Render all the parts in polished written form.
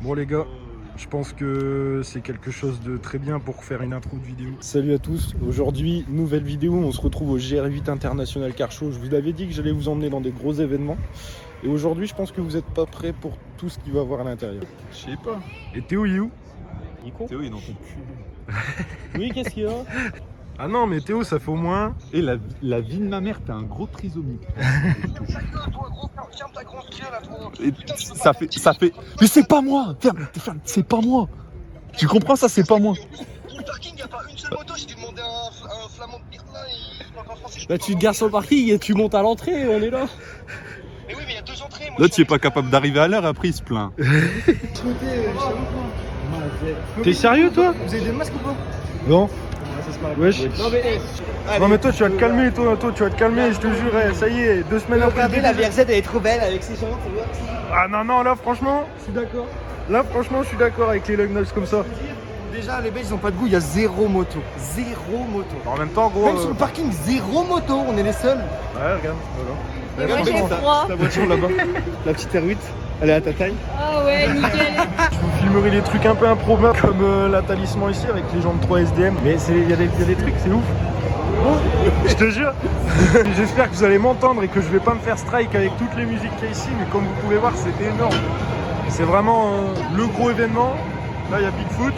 Bon les gars, je pense que c'est quelque chose de très bien pour faire une intro de vidéo. Salut à tous, aujourd'hui nouvelle vidéo, on se retrouve au GR8 International Car Show. Je vous avais dit que j'allais vous emmener dans des gros événements. Et aujourd'hui je pense que vous n'êtes pas prêts pour tout ce qu'il va y avoir à l'intérieur. Je sais pas. Et Théo il est où? Nico Théo il est dans ton cul. Oui, qu'est-ce qu'il y a? Ah non mais Théo ça fait au moins... Et la vie de ma mère, t'es un gros trisomique. Et ça fait... Mais c'est pas moi. Ferme, c'est pas moi. Tu comprends ça, c'est pas moi. Pour le parking, y a pas une seule moto. J'ai dû demander à un flamand de Pirelin, il parle pas français. Bah tu te gares sur le parking et tu montes à l'entrée, on est là. Mais oui, mais il y a deux entrées. Moi, L'autre, il est pas capable d'arriver à l'heure, après il se plaint. T'es sérieux toi? Vous avez des masques ou pas? Non. Wesh. Allez. Non mais toi tu vas te calmer, toi tu vas te calmer, je te jure, ça y est, 2 semaines après. Regardez, la BRZ elle est trop belle avec ses jantes. Ah non, là franchement, je suis d'accord. Là franchement, je suis d'accord avec les lug nuts comme ça. Déjà, les Belges ils ont pas de goût, il y a zéro moto. Zéro moto. En même temps, gros. Même sur le parking, zéro moto, on est les seuls. Ouais, regarde, voilà. Moi j'ai froid. Ta voiture là-bas, la petite R8, elle est à ta taille. Ah ouais, nickel. Je vous filmerai des trucs un peu improbables comme la talisman ici avec les gens de 3 SDM. Mais il y a des trucs, c'est ouf. Je te jure. J'espère que vous allez m'entendre et que je vais pas me faire strike avec toutes les musiques qu'il y a ici. Mais comme vous pouvez voir, c'est énorme. C'est vraiment le gros événement. Là, il y a Bigfoot.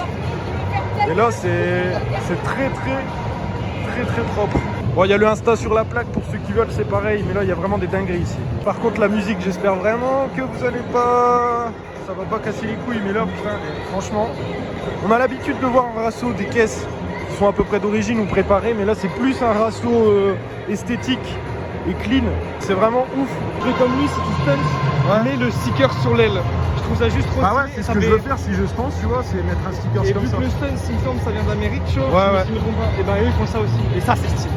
Et là, c'est très propre. Bon, il y a le Insta sur la plaque pour ceux qui veulent, c'est pareil. Mais là, il y a vraiment des dingueries ici. Par contre, la musique, j'espère vraiment que vous allez pas... Ça va pas casser les couilles. Mais là, putain, franchement, on a l'habitude de voir un ratio des caisses qui sont à peu près d'origine ou préparées. Mais là, c'est plus un ratio esthétique et clean. C'est vraiment ouf. Truc comme lui, si tu stunts, mets le sticker sur l'aile. Je trouve ça juste trop Ah ouais, stylé, c'est ce ça que je fait- veux faire si je pense, tu vois, c'est mettre un sticker Et comme vu ça. que le stun, s'il me semble, ça vient d'Amérique, chaud. Ouais. Si je me trompe pas. Et ben eux ils font ça aussi. Et ça c'est stylé.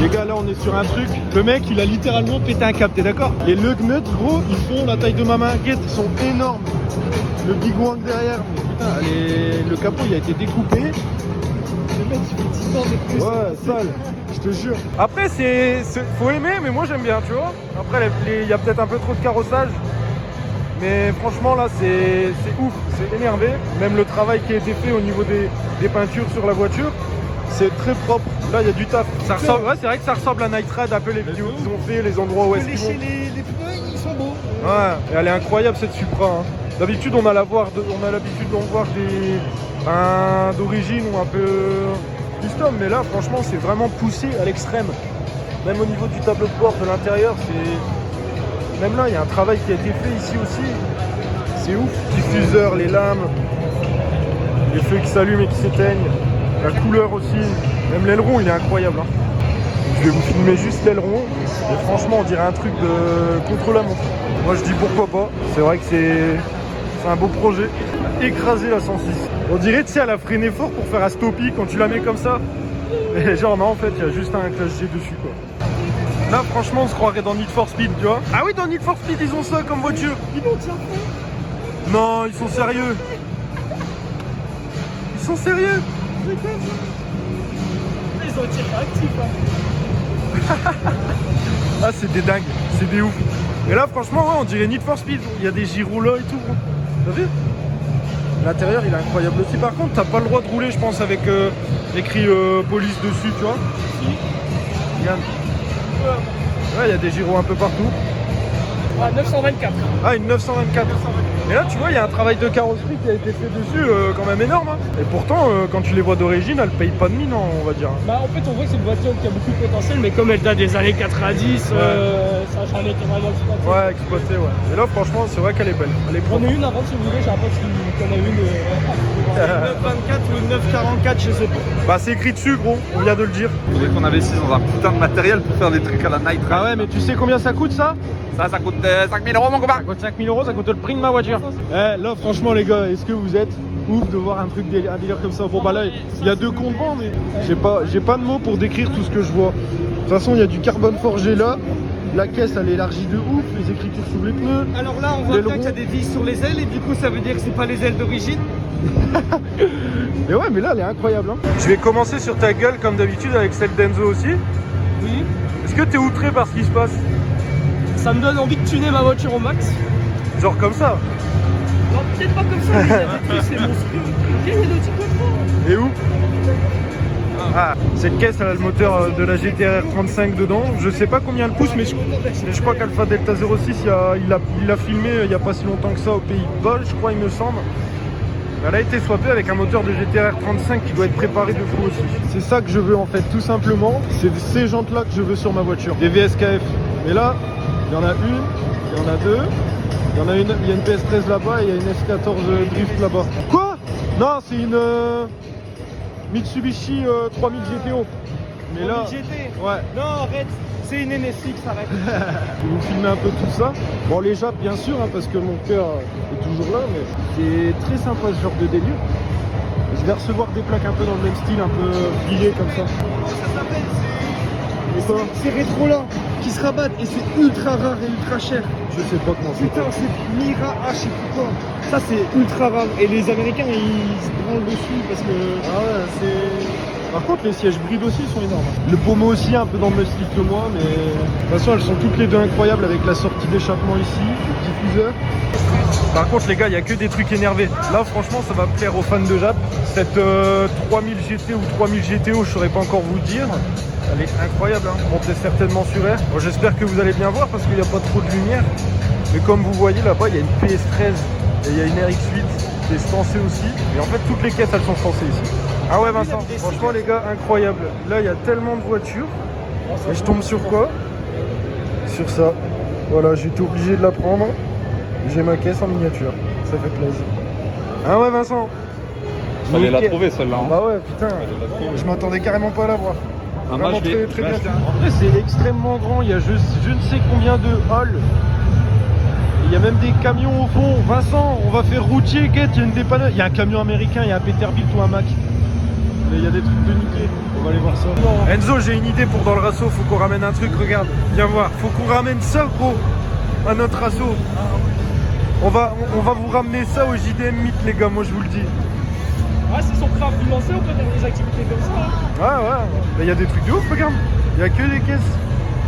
Les gars, là on est sur un truc. Le mec il a littéralement pété un câble, t'es d'accord? Les lug nuts, gros, ils font la taille de ma main guette, ils sont énormes. Le big wang derrière, mais putain, le capot il a été découpé. Le mec il fait 10 ans de plus. Ouais, sale, je te jure. Après, faut aimer, mais moi j'aime bien, tu vois. Après, il y a peut-être un peu trop de carrossage. Mais franchement, là, c'est ouf, c'est énervé. Même le travail qui a été fait au niveau des peintures sur la voiture, c'est très propre. Là, il y a du taf. Ça ressemble, ouais, c'est vrai que ça ressemble à Night Ride, un peu les vidéos qu'ils ont fait, les endroits où est-ce qu'ils vont. Les pneus, ils sont beaux. Ouais, et elle est incroyable cette Supra. Hein. D'habitude, on a l'habitude d'en voir d'origine ou un peu custom, mais là, franchement, c'est vraiment poussé à l'extrême. Même au niveau du tableau de bord de l'intérieur, même là, il y a un travail qui a été fait ici aussi. C'est ouf. Diffuseur, les lames, les feux qui s'allument et qui s'éteignent. La couleur aussi. Même l'aileron, il est incroyable. Hein. Je vais vous filmer juste l'aileron. Et franchement, on dirait un truc de contre-la-montre. Moi, je dis pourquoi pas. C'est vrai que c'est un beau projet. Écraser la 106. On dirait, tu sais, elle a freiné fort pour faire un stoppie quand tu la mets comme ça. Et genre, non, en fait, il y a juste un clash G dessus, quoi. Là, franchement, on se croirait dans Need for Speed, tu vois. Ah oui, dans Need for Speed, ils ont ça comme voiture. Ils l'ont déjà fait. Non, ils sont sérieux. Ils sont sérieux. Ils ont tiré actif. Ah, c'est des dingues, c'est des ouf. Et là, franchement, ouais, on dirait Need for Speed. Il y a des gyros là et tout, gros. T'as vu? L'intérieur, il est incroyable aussi. Par contre, t'as pas le droit de rouler, je pense, avec écrit police dessus, tu vois. Regarde. Ouais, il y a des gyros un peu partout. Ah, 924. Ah, une 924. Et là, tu vois, il y a un travail de carrosserie qui a été fait dessus, quand même énorme. Hein. Et pourtant, quand tu les vois d'origine, elles payent pas de mine, on va dire. Bah en fait on voit que c'est une voiture qui a beaucoup de potentiel, mais comme elle date des années 90, ça a jamais été vraiment exploité. Ouais, exploité, ouais. Et là, franchement, c'est vrai qu'elle est belle. Elle est J'en propre. ai une avant si vous voulez, j'ai un pote qui en a une. 924 ou 944 chez eux. Bah, c'est écrit dessus, gros, on vient de le dire. Il faudrait qu'on investisse dans un putain de matériel pour faire des trucs à la Night Ride. Ah ouais, mais tu sais combien ça coûte, ça? Ça coûte 5000 € mon copain. Ça coûte 5000 €, ça coûte le prix de ma voiture. Eh, là, franchement, les gars, est-ce que vous êtes ouf de voir un délire comme ça? Bon, bah là, il y a deux comptes devant, mais j'ai pas de mots pour décrire tout ce que je vois. De toute façon, il y a du carbone forgé là. La caisse, elle est élargie de ouf. Les écritures sur les pneus. Alors là, on voit bien qu'il y a des vis sur les ailes et du coup, ça veut dire que c'est pas les ailes d'origine. Mais ouais, mais là, elle est incroyable. Hein. Je vais commencer sur ta gueule comme d'habitude avec celle d'Enzo aussi. Oui. Est-ce que t'es outré par ce qui se passe? Ça me donne envie de tuner ma voiture au max. Genre comme ça. Non, peut-être pas comme ça, mais il y a des trucs, c'est monstrueux. Ok, il y a le type de Et où? Ah, cette caisse elle a le moteur de la GTR 35 dedans. Je sais pas combien elle pousse, mais je crois qu'Alpha Delta 06 il l'a filmé il y a pas si longtemps que ça au Pays-de-Galles, je crois, il me semble. Elle a été swappée avec un moteur de GTR 35 qui doit être préparé de fou aussi. C'est ça que je veux en fait, tout simplement. C'est ces jantes là que je veux sur ma voiture. Des VSKF. Et là, il y en a une, il y en a deux, il y en a une, il y a une PS13 là-bas et il y a une S14 Drift là-bas. Quoi? Non, c'est une Mitsubishi 3000 GTO. Mais là, GT. ouais. Non, arrête, c'est une NSX, arrête. Je vais vous filmer un peu tout ça. Bon, les japs, bien sûr, hein, parce que mon cœur est toujours là, mais c'est très sympa ce genre de délire. Je vais recevoir des plaques un peu dans le même style, un peu brillées comme ça. C'est rétro là, qui se rabattent et c'est ultra rare et ultra cher. Je sais pas comment c'est. Putain, c'est Mira H, je sais plus quoi. Ça, c'est ultra rare. Et les Américains, ils se branlent dessus parce que. Ah ouais, c'est. Par contre, les sièges brides aussi sont énormes. Le pommeau aussi, un peu dans le même style que moi, mais de toute façon, elles sont toutes les deux incroyables avec la sortie d'échappement ici, le diffuseur. Par contre, les gars, il n'y a que des trucs énervés. Là, franchement, ça va plaire aux fans de Jap. Cette 3000 GT ou 3000 GTO, je saurais pas encore vous le dire. Elle est incroyable, hein. Montez certainement sur R. Bon, j'espère que vous allez bien voir parce qu'il n'y a pas trop de lumière. Mais comme vous voyez là-bas, il y a une PS13 et il y a une RX8 qui est stancée aussi. Et en fait, toutes les caisses, elles sont stancées ici. Ah ouais, Vincent, franchement, les gars, incroyable. Là, il y a tellement de voitures. Et je tombe sur quoi? Sur ça. Voilà, j'ai été obligé de la prendre. J'ai ma caisse en miniature. Ça fait plaisir. Ah ouais, Vincent. Fallait la Nickel. trouver celle-là. Hein. Bah ouais, putain. Je m'attendais carrément pas à la voir. Ah, Vraiment moi, je vais- très bah, bien. je- En vrai, c'est extrêmement grand. Il y a je ne sais combien de halls. Il y a même des camions au fond. Vincent, on va faire routier, quête. Il y a une dépanneuse. Il y a un camion américain, il y a un Peterbilt ou un Mac. Mais il y a des trucs de niquer. On va aller voir ça. Enzo, j'ai une idée pour dans le rasso. Faut qu'on ramène un truc. Regarde, viens voir. Faut qu'on ramène ça, gros, à notre rasso. On va vous ramener ça au JDM Meet, les gars. Moi, je vous le dis. Ouais, c'est son prêt à financer, on peut faire des activités comme ça. Hein. Ouais. Mais il y a des trucs de ouf, regarde. Il y a que des caisses.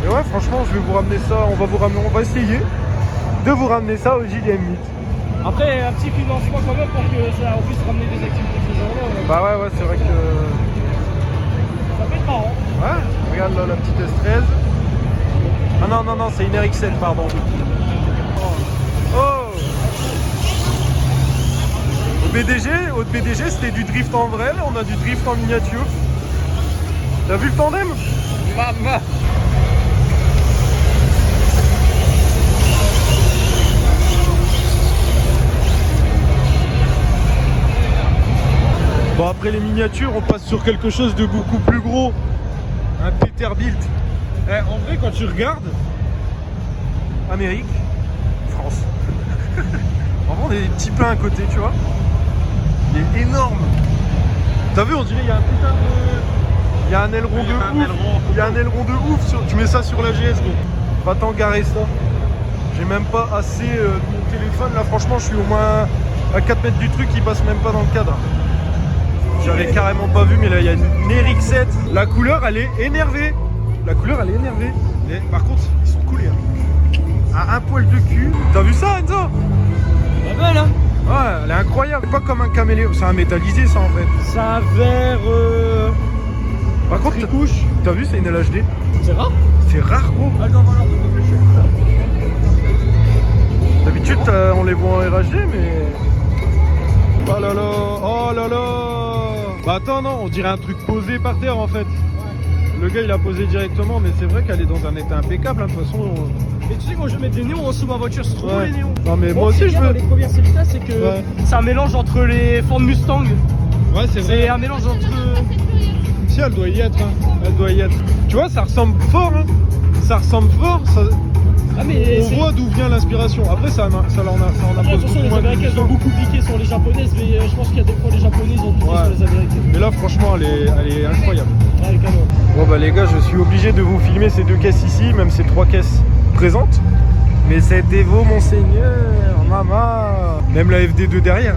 Et ouais, franchement, je vais vous ramener ça. On va essayer de vous ramener ça au JDM Meet. Après, un petit financement quand même pour que ça puisse ramener des activités de ce genre-là. Bah ouais, c'est vrai que. Ça peut être marrant. Ouais, regarde là, la petite S13. Ah non, c'est une RX7, pardon. Oh! Au PDG, c'était du drift en vrai, là, on a du drift en miniature. T'as vu le tandem? Maman. Bon, après les miniatures, on passe sur quelque chose de beaucoup plus gros. Un Peterbilt. En vrai, quand tu regardes, Amérique, France. En vrai, on a des petits pleins à côté, tu vois. Il est énorme. T'as vu, on dirait il y a un putain de... Il y a un aileron de ouf. Il y a un aileron de ouf. Tu mets ça sur la GS, gros. Va t'en garer ça. J'ai même pas assez de mon téléphone. Là, franchement, je suis au moins à 4 mètres du truc. Il passe même pas dans le cadre. J'avais carrément pas vu, mais là, il y a une RX7. La couleur, elle est énervée. Mais par contre, ils sont coulés. Hein. À un poil de cul. T'as vu ça, Enzo? Pas mal, hein. Ouais, elle est incroyable. C'est pas comme un caméléon. C'est un métallisé, ça, en fait. C'est un verre. Par contre, t'as vu, c'est une LHD. C'est rare. C'est rare, gros. D'habitude, on les voit en RHD, mais... Oh là là. Bah attends, non, on dirait un truc posé par terre, en fait. Le gars, il a posé directement, mais c'est vrai qu'elle est dans un état impeccable, hein, de toute façon. Et tu sais, moi je vais mettre des néons en dessous de ma voiture, c'est trop beau Ouais. les néons. Non, mais Bon, moi ce qui aussi, est je bien veux. dans les premières Celica, c'est que Ouais. c'est un mélange entre les Ford Mustang. Ouais, c'est C'est un mélange entre. Si, elle doit y être, hein. Elle doit y être. Tu vois, ça ressemble fort, hein. Ça ressemble fort, ça... Ah, mais On voit d'où vient l'inspiration. Après, ça en Après, impose attention, beaucoup les moins Américains de ont beaucoup piqué sur les Japonaises, mais je pense qu'il y a des fois les Japonais ils ont piqué Ouais. sur les Américains. Mais là, franchement, elle est incroyable. Ouais, canon. Bon bah les gars, je suis obligé de vous filmer ces 2 caisses ici, même ces 3 caisses présentes. Mais c'est Evo, monseigneur, maman. Même la FD2 derrière.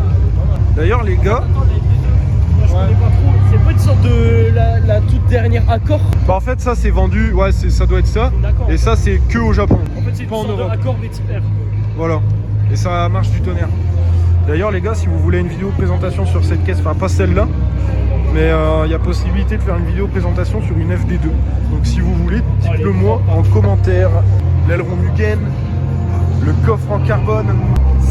D'ailleurs les gars, Moi, je connais pas trop. C'est pas une sorte de la toute dernière accord. bah en fait ça c'est vendu, ouais ça doit être ça. D'accord. Et ça c'est que au Japon, En fait, c'est une pas en sorte Europe. d'accord mais type R. Voilà. Et ça marche du tonnerre. D'ailleurs les gars, si vous voulez une vidéo présentation sur cette caisse, enfin pas celle-là, mais il y a possibilité de faire une vidéo présentation sur une FD2. Donc si vous voulez, dites-le moi en commentaire. L'aileron Mugen, le coffre en carbone.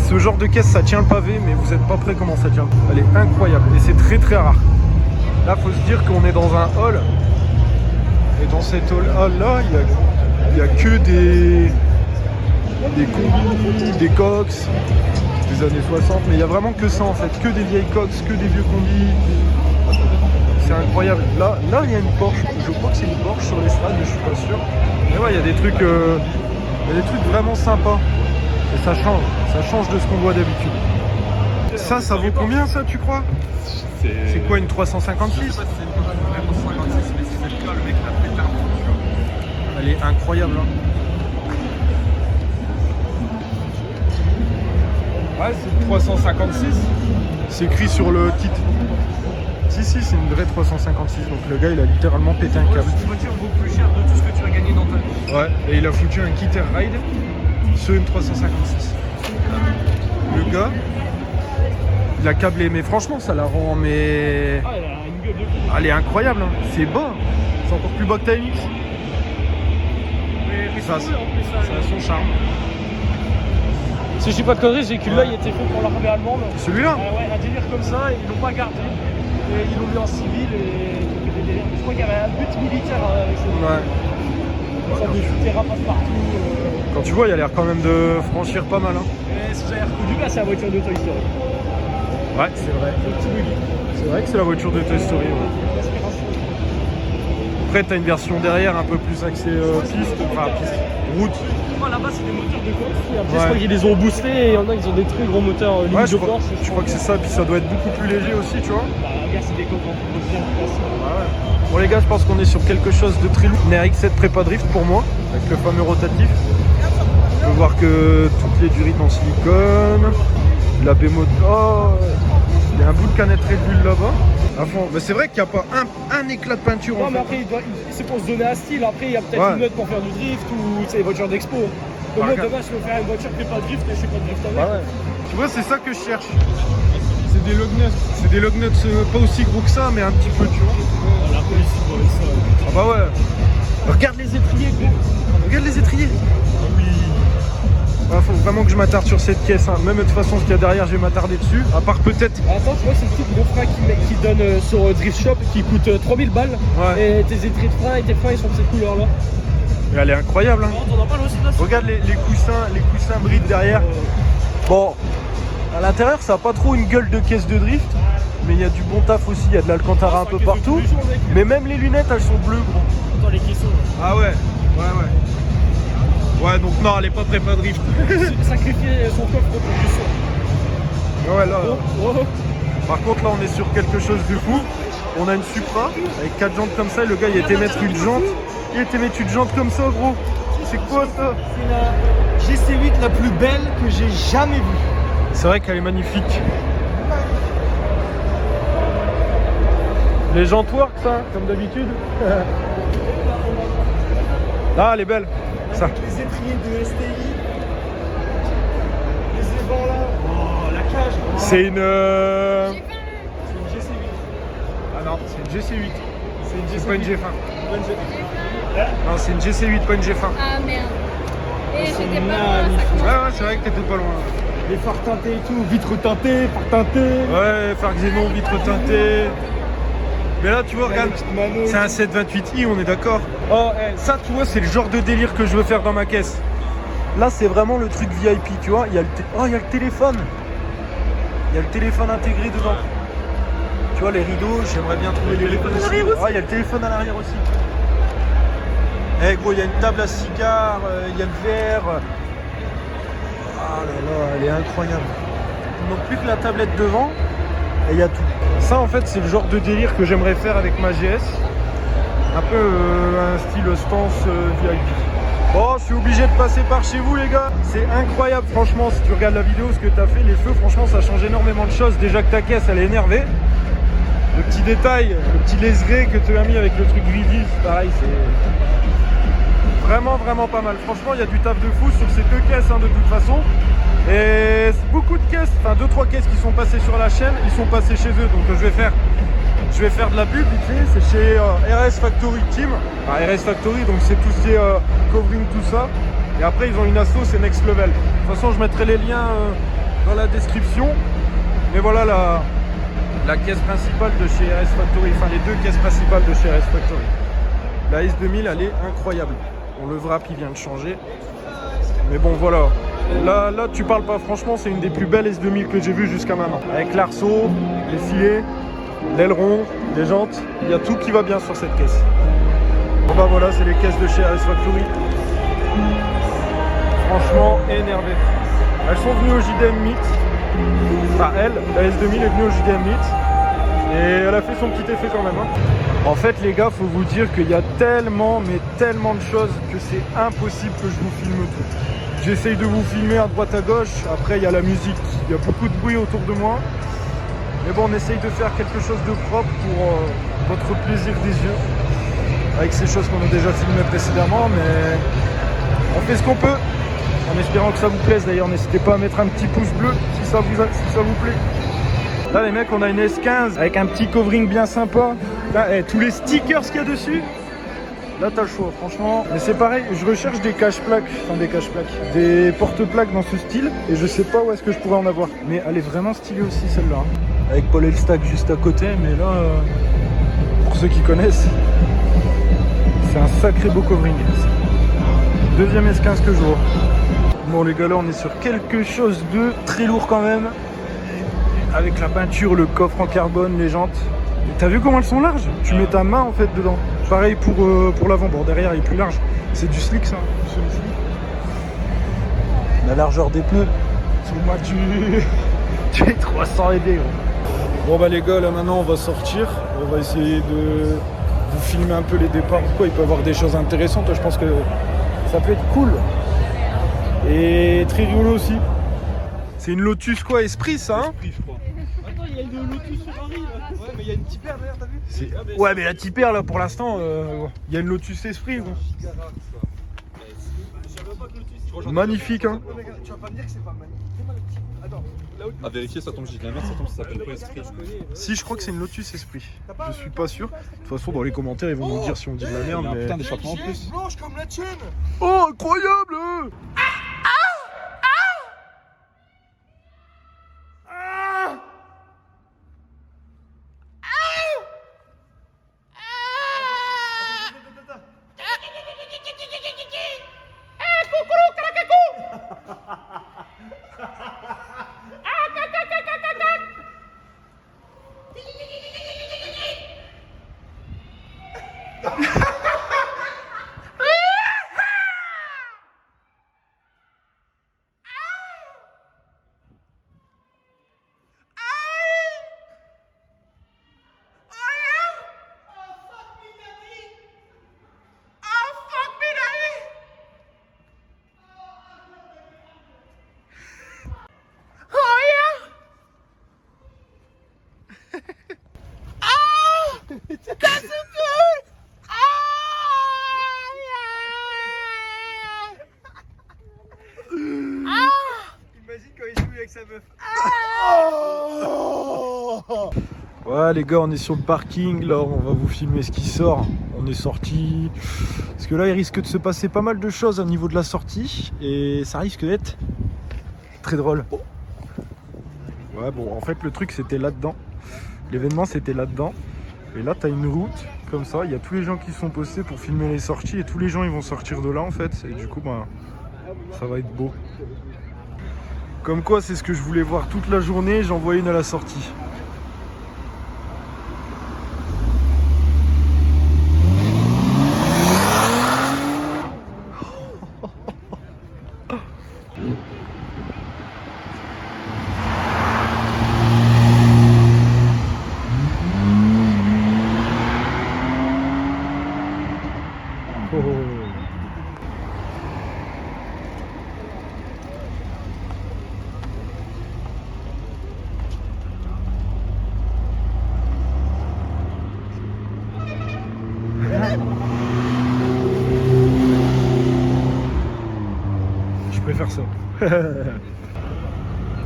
Ce genre de caisse ça tient le pavé, mais vous n'êtes pas prêt comment ça tient. Elle est incroyable et c'est très très rare. Là faut se dire qu'on est dans un hall. Et dans cet hall là, il y a que des combis, des cox des années 60, mais il y a vraiment que ça en fait, que des vieilles cox, que des vieux combis. C'est incroyable. Là il y a une Porsche, je crois que c'est une Porsche sur l'estrade, mais je suis pas sûr. Mais ouais, il y a des trucs vraiment sympas. Et ça change de ce qu'on voit d'habitude. Ça vaut combien ça, tu crois? C'est quoi, une 356? Je sais pas si c'est une vraie 356, mais c'est celle-là, le mec l'a fait clairement, tu vois. Elle est incroyable, hein. Ouais, c'est 356. C'est écrit sur le kit. Si, c'est une vraie 356. Donc le gars, il a littéralement pété un câble. Cette voiture vaut plus cher de tout ce que tu as gagné dans ta vie. Ouais, et il a foutu un kit Air Ride sur une 356. Le gars, il a câblé, mais franchement, ça la rend, mais... Ah, elle a une gueule de fou. Elle est incroyable, hein. C'est bas. C'est encore plus bas que ta MX. Mais Ça, c'est cool, en plus, ça a son charme. Si je dis pas de conneries, c'est que là il était fait pour l'armée allemande. Celui-là? Ouais, un délire comme ça, ils l'ont pas gardé. Et ils l'ont mis en civil et des délires. Je crois qu'il y avait un but militaire avec ce Ouais. ça des terrains passe partout. Quand tu vois, il a l'air quand même de franchir pas mal, hein. Et si vous avez reconnu, là c'est la voiture de Toy Story. Ouais, c'est vrai. Le petit buggy. C'est vrai que c'est la voiture de Toy Story. Ouais. L'aspiration. Après, t'as une version derrière un peu plus axée piste, route. Moi là-bas c'est des moteurs de course. Et après Ouais. je crois qu'ils les ont boostés et il y en a ils ont des très gros moteurs limite Ouais, de Porsche. je crois que c'est ça, puis ça doit être beaucoup plus léger aussi, tu vois. Bah regarde c'est des coques en composition classique. Bon les gars, je pense qu'on est sur quelque chose de très lourd. Une RX7 prépa drift pour moi, avec le fameux rotatif. On peut voir que toutes les durites en silicone, la bémode. Oh, il y a un bout de canette Red Bull là-bas. À fond. Mais c'est vrai qu'il n'y a pas un éclat de peinture Non en mais fait. après c'est pour se donner un style, après il y a peut-être Ouais. une note pour faire du drift ou c'est les voitures d'expo. Donc moi Regarde. demain je veux faire une voiture qui fait pas de drift et je fais pas de drift avec. Bah ouais. Tu vois, c'est ça que je cherche. C'est des lug nuts. C'est des lug nuts pas aussi gros que ça, mais un petit peu, tu vois. La police il doit ça. Ah bah ouais. Regarde les étriers, gros. Regarde les étriers. Oui. Faut vraiment que je m'attarde sur cette caisse, hein. Même de toute façon ce qu'il y a derrière je vais m'attarder dessus. À part peut-être. Attends, tu vois, c'est le petit gros frein qui donne sur Drift Shop qui coûte 3000 balles. Ouais. Et tes étriers de frein et tes freins ils sont de cette couleur là. Mais elle est incroyable, hein. On en parle aussi là. Regarde les coussins brides derrière. Bon, à l'intérieur ça a pas trop une gueule de caisse de drift. Mais il y a du bon taf aussi, il y a de l'Alcantara un peu partout. Mais même les lunettes elles sont bleues, gros. Dans les caissons. Ah ouais. Ouais, donc non, elle est pas prépa drift. Sacrifier son coffre pour du son. Ouais, là. Oh. Par contre, là, on est sur quelque chose de fou. On a une Supra avec 4 jantes comme ça. Et le gars, il était mettre une jante. Il était mettre une jante comme ça, gros. C'est quoi ça? C'est la GC8 la plus belle que j'ai jamais vue. C'est vrai qu'elle est magnifique. Les jantes work, ça, comme d'habitude. Ah, elle est belle. Ça. Les étriers de STI. Les ébans là. Oh, la cage. C'est une. C'est une GC8. Ah non, c'est une GC8. C'est C'est pas une G-fin. Non, c'est une GC8, pas une G-fin. Ah merde. Et sont j'étais pas loin, ça magnifiques. commence. Ouais, c'est vrai que t'étais pas loin. Les phares teintés et tout. Vitres teintées, phares teintés. Ouais, phare xénon, vitre teintée. Mais là, tu vois, regarde, Mano. c'est un 728i, on est d'accord. Oh, ça, tu vois, c'est le genre de délire que je veux faire dans ma caisse. Là, c'est vraiment le truc VIP, tu vois. Il y a il y a le téléphone. Il y a le téléphone intégré dedans. Tu vois, les rideaux, j'aimerais bien trouver les rideaux aussi. Ah, il y a le téléphone à l'arrière aussi. Eh gros, il y a une table à cigares, il y a le verre. Ah là là, elle est incroyable. Il manque plus que la tablette devant et il y a tout. Ça, en fait, c'est le genre de délire que j'aimerais faire avec ma GS. Un peu un style stance VIP. Bon, je suis obligé de passer par chez vous, les gars. C'est incroyable, franchement, si tu regardes la vidéo, ce que tu as fait, les feux, franchement, ça change énormément de choses. Déjà que ta caisse, elle est énervée. Le petit détail, le petit léseré que tu as mis avec le truc Vidi, pareil, c'est vraiment pas mal. Franchement, il y a du taf de fou sur ces deux caisses, hein, de toute façon. Et beaucoup de caisses, enfin 2-3 caisses qui sont passées sur la chaîne, ils sont passés chez eux. Donc je vais faire de la pub vite fait. C'est chez RS Factory Team. Enfin, RS Factory, donc c'est tout ce qui est covering, tout ça. Et après ils ont une asso, c'est Next Level. De toute façon je mettrai les liens dans la description. Mais voilà la caisse principale de chez RS Factory, enfin les deux caisses principales de chez RS Factory. La S2000 elle est incroyable. Bon, le wrap il vient de changer. Mais bon voilà. Là tu parles pas, franchement c'est une des plus belles S2000 que j'ai vues jusqu'à maintenant. Avec l'arceau, les filets, l'aileron, les jantes, il y a tout qui va bien sur cette caisse. Bon bah voilà, c'est les caisses de chez RS Factory. Franchement énervé. Elles sont venues au JDM Meet. Enfin elle, la S2000 est venue au JDM Meet. Et elle a fait son petit effet quand même. Hein. En fait les gars, faut vous dire qu'il y a tellement, mais tellement de choses que c'est impossible que je vous filme tout. J'essaye de vous filmer à droite à gauche, après il y a la musique, il y a beaucoup de bruit autour de moi. Mais bon, on essaye de faire quelque chose de propre pour votre plaisir des yeux. Avec ces choses qu'on a déjà filmées précédemment, mais on fait ce qu'on peut. En espérant que ça vous plaise d'ailleurs, n'hésitez pas à mettre un petit pouce bleu si ça vous plaît. Là les mecs, on a une S15 avec un petit covering bien sympa. Là, tous les stickers qu'il y a dessus. Là t'as le choix franchement. Mais c'est pareil, je recherche des cache-plaques, des porte-plaques dans ce style. Et je sais pas où est-ce que je pourrais en avoir. Mais elle est vraiment stylée aussi celle-là. Avec Paul Elstack juste à côté. Mais là, pour ceux qui connaissent, c'est un sacré beau covering. Deuxième S15 que je vois. Bon les gars, là on est sur quelque chose de très lourd quand même. Avec la peinture, le coffre en carbone, les jantes. T'as vu comment elles sont larges? Tu mets ta main en fait dedans. Pareil pour l'avant. Bon derrière il est plus large. C'est du slick ça. La largeur des pneus. Sur moi tu es 300 ED gros. Bon bah les gars, là maintenant on va sortir. On va essayer de vous filmer un peu les départs. Pourquoi il peut y avoir des choses intéressantes. Je pense que ça peut être cool. Et très rigolo aussi. C'est une Lotus quoi, Esprit ça hein? Esprit, je crois. Attends, il y a une Lotus Ferrari là. Ouais, mais il y a une Tipper derrière, t'as vu? Ouais, mais la Tipper là pour l'instant, il y a une Lotus Esprit. Gros. Magnifique hein. Tu vas pas me dire que c'est pas magnifique. Attends, À vérifier, ça tombe, je dis de la merde, ça tombe, ça s'appelle pas Esprit. Si, je crois que c'est une Lotus Esprit. Je suis pas sûr. De toute façon, dans les commentaires, ils vont nous dire si on dit de la merde. Il y a un Mais... putain d'échappement en plus. blanche comme la tienne. Oh, incroyable! Imagine quand il joue avec sa meuf. Ouais les gars, on est sur le parking, là on va vous filmer ce qui sort. On est sorti, parce que là il risque de se passer pas mal de choses au niveau de la sortie. Et ça risque d'être très drôle. Ouais bon, en fait le truc c'était là-dedans. L'événement c'était là-dedans. Et là t'as une route, comme ça, il y a tous les gens qui sont postés pour filmer les sorties. Et tous les gens ils vont sortir de là en fait. Et du coup bah, ça va être beau. Comme quoi c'est ce que je voulais voir toute la journée, j'en vois une à la sortie. Je préfère ça.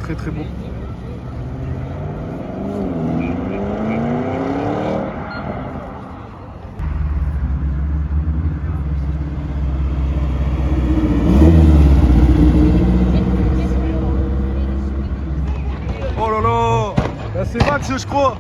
très très beau. Oh là là, là c'est Max je crois.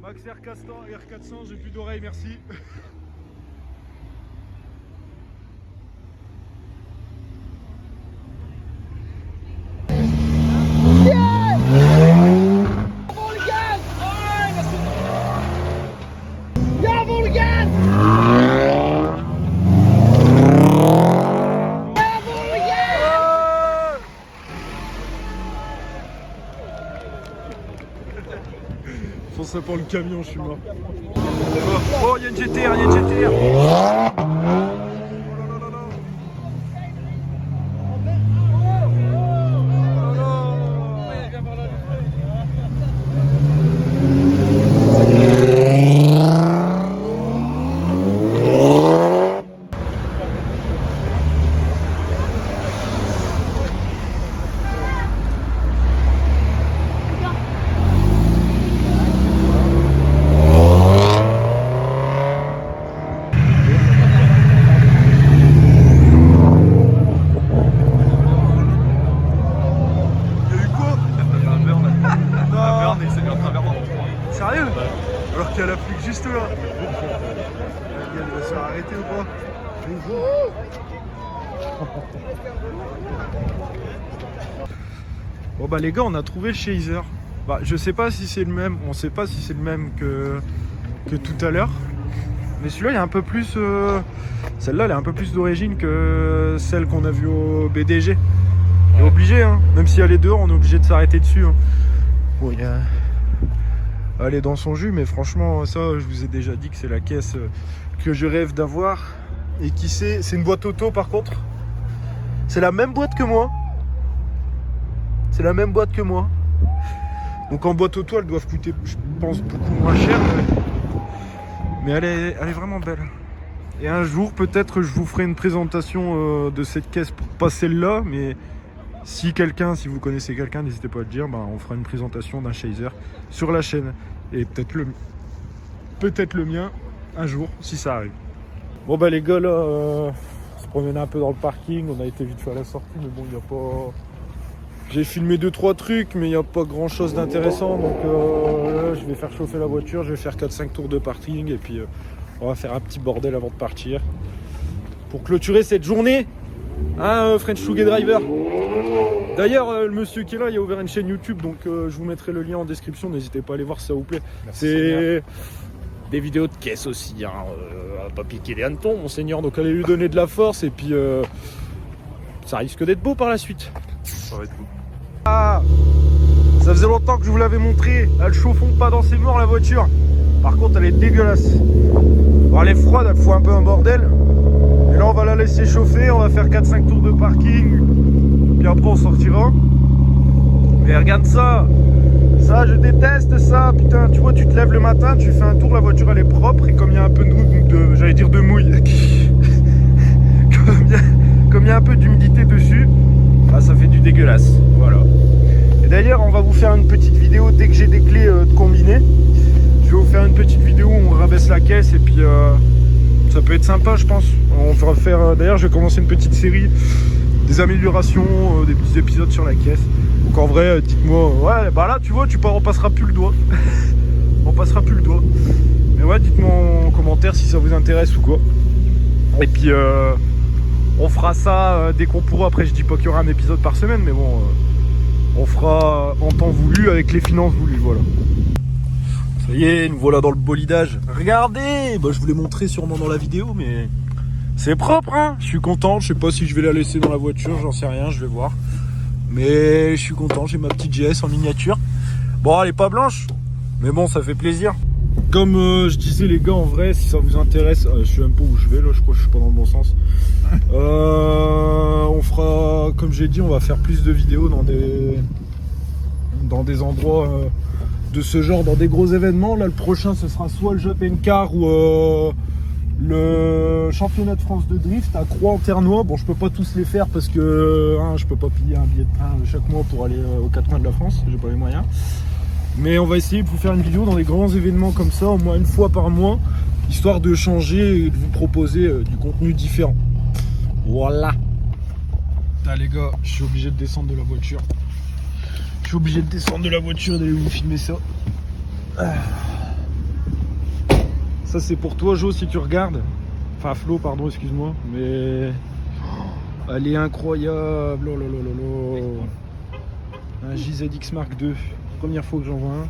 Max R400, j'ai plus d'oreilles, merci. Fonce pour le camion, je suis mort. Oh, il y a une GTR, il y a une GTR. Sérieux? Alors qu'il y a la flic juste là. Elle va se faire arrêter ou pas? Bon bah les gars, on a trouvé le Chaser. Bah je sais pas si c'est le même, on sait pas si c'est le même que tout à l'heure. Mais celui-là il est un peu plus... Celle-là elle est un peu plus d'origine que celle qu'on a vue au BDG. On est obligé, hein. Même si elle est dehors, on est obligé de s'arrêter dessus. Hein. Bon, il y a... Elle est dans son jus, mais franchement, ça, je vous ai déjà dit que c'est la caisse que je rêve d'avoir. Et qui sait, c'est une boîte auto par contre. C'est la même boîte que moi. C'est la même boîte que moi. Donc en boîte auto, elles doivent coûter, je pense, beaucoup moins cher. Mais elle est vraiment belle. Et un jour, peut-être, je vous ferai une présentation de cette caisse. Pas celle-là, mais si vous connaissez quelqu'un, n'hésitez pas à le dire. Ben, on fera une présentation d'un Chaser sur la chaîne. Et peut-être le mien un jour, si ça arrive. Bon bah les gars, là, on se promenait un peu dans le parking. On a été vite fait à la sortie, mais bon, il n'y a pas... J'ai filmé 2-3 trucs, mais il n'y a pas grand chose d'intéressant. Donc là, je vais faire chauffer la voiture, je vais faire 4-5 tours de parking. Et puis on va faire un petit bordel avant de partir. Pour clôturer cette journée, hein, French Sugar Driver. D'ailleurs, le monsieur qui est là, il a ouvert une chaîne YouTube, donc je vous mettrai le lien en description. N'hésitez pas à aller voir si ça vous plaît. C'est des vidéos de caisse aussi, hein, à pas piquer des hannetons, monseigneur. Donc allez lui donner de la force et puis ça risque d'être beau par la suite. Ça va être beau. Ah, ça faisait longtemps que je vous l'avais montré. Elle chauffons pas dans ses morts la voiture. Par contre, elle est dégueulasse. Bon, elle est froide, elle fout un peu un bordel. Et là, on va la laisser chauffer. On va faire 4-5 tours de parking. Puis après, on sortira. Mais regarde ça. Ça, je déteste ça. Putain, tu vois, tu te lèves le matin, tu fais un tour, la voiture elle est propre. Et comme il y a un peu de mouille, comme il y a un peu d'humidité dessus, bah, ça fait du dégueulasse. Voilà. Et d'ailleurs, on va vous faire une petite vidéo dès que j'ai des clés de combiné. Je vais vous faire une petite vidéo où on rabaisse la caisse et puis ça peut être sympa, je pense. On va faire. D'ailleurs, je vais commencer une petite série des améliorations, des petits épisodes sur la caisse. Donc en vrai, dites-moi, ouais, bah là, tu vois, on passera plus le doigt. On passera plus le doigt. Mais ouais, dites-moi en commentaire si ça vous intéresse ou quoi. Et puis, on fera ça dès qu'on pourra. Après, je dis pas qu'il y aura un épisode par semaine, mais bon, on fera en temps voulu avec les finances voulues, voilà. Ça y est, nous voilà dans le bolidage. Regardez, bah, je vous l'ai montré sûrement dans la vidéo, mais c'est propre, hein. Je suis content, je sais pas si je vais la laisser dans la voiture, j'en sais rien, je vais voir. Mais je suis content, j'ai ma petite GS en miniature. Bon, elle est pas blanche, mais bon, ça fait plaisir. Comme je disais les gars, en vrai, si ça vous intéresse, je sais même pas où je vais là, je crois que je suis pas dans le bon sens. On fera, comme j'ai dit, on va faire plus de vidéos dans des endroits de ce genre, dans des gros événements. Là, le prochain, ce sera soit le Japan Car ou le championnat de France de drift à Croix-en-Ternois. Bon, je peux pas tous les faire parce que je peux pas payer un billet de train chaque mois pour aller aux quatre coins de la France, j'ai pas les moyens. Mais on va essayer de vous faire une vidéo dans des grands événements comme ça, au moins une fois par mois, histoire de changer et de vous proposer du contenu différent. Voilà. Putain les gars, je suis obligé de descendre de la voiture. Je suis obligé de descendre de la voiture et d'aller vous filmer ça. Ça c'est pour toi Jo si tu regardes. Enfin Flo pardon, excuse-moi. Mais elle est incroyable. Oh là là là là. Un JZX Mark II. Première fois que j'en vois un.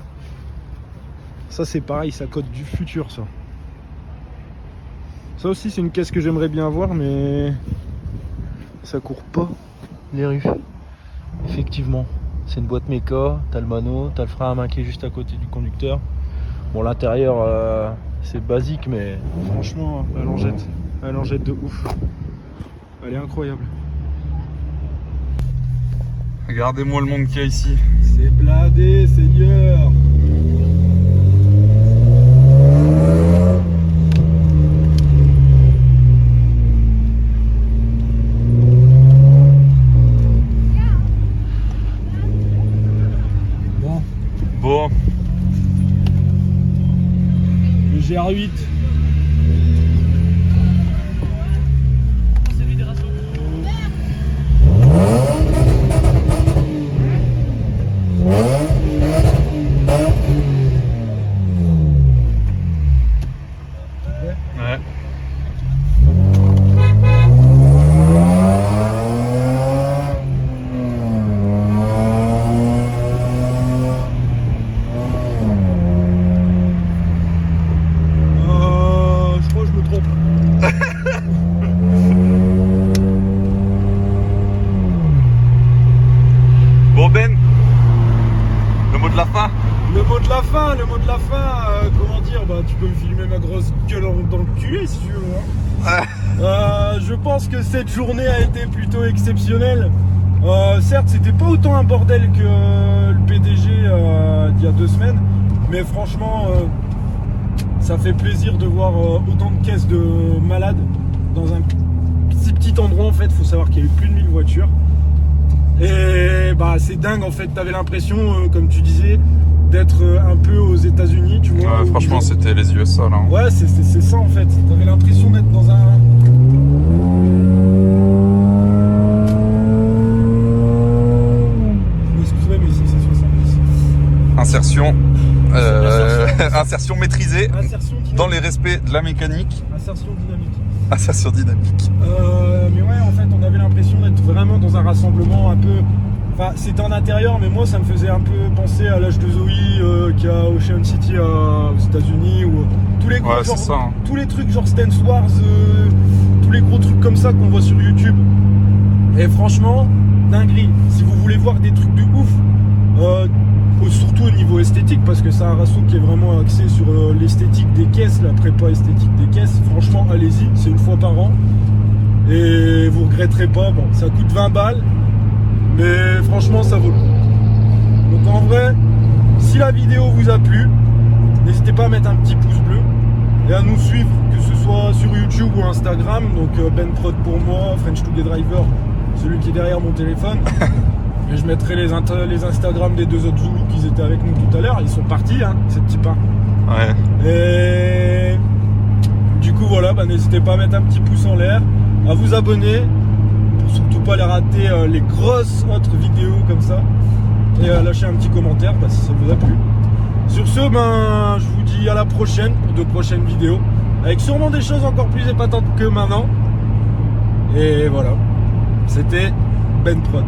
Ça c'est pareil, ça cote du futur ça. Ça aussi c'est une caisse que j'aimerais bien avoir mais ça court pas les rues. Effectivement, c'est une boîte méca, t'as le mano, t'as le frein à main qui est juste à côté du conducteur. Bon l'intérieur c'est basique mais franchement elle en jette de ouf. Elle est incroyable. Regardez-moi le monde qu'il y a ici. C'est blindé, Seigneur. Bon. Le GR8. Ouais. Je crois que je me trompe. Bon Ben, le mot de la fin. Le mot de la fin, comment dire, bah tu peux me filmer ma grosse gueule dans le cul si tu veux. Je pense que cette journée a été plutôt exceptionnelle. Certes, c'était pas autant un bordel que le PDG d'il y a 2 semaines, mais franchement, ça fait plaisir de voir autant de caisses de malades dans un petit endroit. En fait, faut savoir qu'il y a eu plus de 1000 voitures. Et bah c'est dingue en fait, t'avais l'impression, comme tu disais, d'être un peu aux États-Unis, tu vois. Ouais, franchement, c'était les USA là. Hein. Ouais, c'est ça en fait. T'avais l'impression d'être dans un. Excusez-moi, mais c'est 70. Insertion. Insertion maîtrisée. Insertion dynamique. Dans les respects de la mécanique. Insertion dynamique. Insertion dynamique. Mais ouais, en fait, on avait l'impression d'être vraiment dans un rassemblement un peu. Enfin, c'était en intérieur, mais moi, ça me faisait un peu penser à l'âge de Zoe qu'il y a Ocean City aux États-Unis ou tous les gros Ouais, genre, c'est ça. Hein. tous les trucs genre Stance Wars, tous les gros trucs comme ça qu'on voit sur YouTube. Et franchement, dinguerie. Si vous voulez voir des trucs de ouf, surtout au niveau esthétique, parce que c'est un rasso qui est vraiment axé sur l'esthétique des caisses, la prépa esthétique des caisses. Franchement, allez-y, c'est une fois par an. Et vous regretterez pas. Bon, ça coûte 20 balles. Mais franchement ça vaut le coup. Donc en vrai, si la vidéo vous a plu, n'hésitez pas à mettre un petit pouce bleu et à nous suivre, que ce soit sur YouTube ou Instagram. Donc Ben Prod pour moi, French 2G Driver, celui qui est derrière mon téléphone. Et je mettrai les Instagram des 2 autres Zoulous qui étaient avec nous tout à l'heure. Ils sont partis, hein, ces petits pains. Ouais. Et du coup voilà, bah, n'hésitez pas à mettre un petit pouce en l'air, à vous abonner. Surtout pas les rater les grosses autres vidéos comme ça. Et lâcher un petit commentaire si ça vous a plu. Sur ce, je vous dis à la prochaine pour de prochaines vidéos. Avec sûrement des choses encore plus épatantes que maintenant. Et voilà. C'était Ben Prod.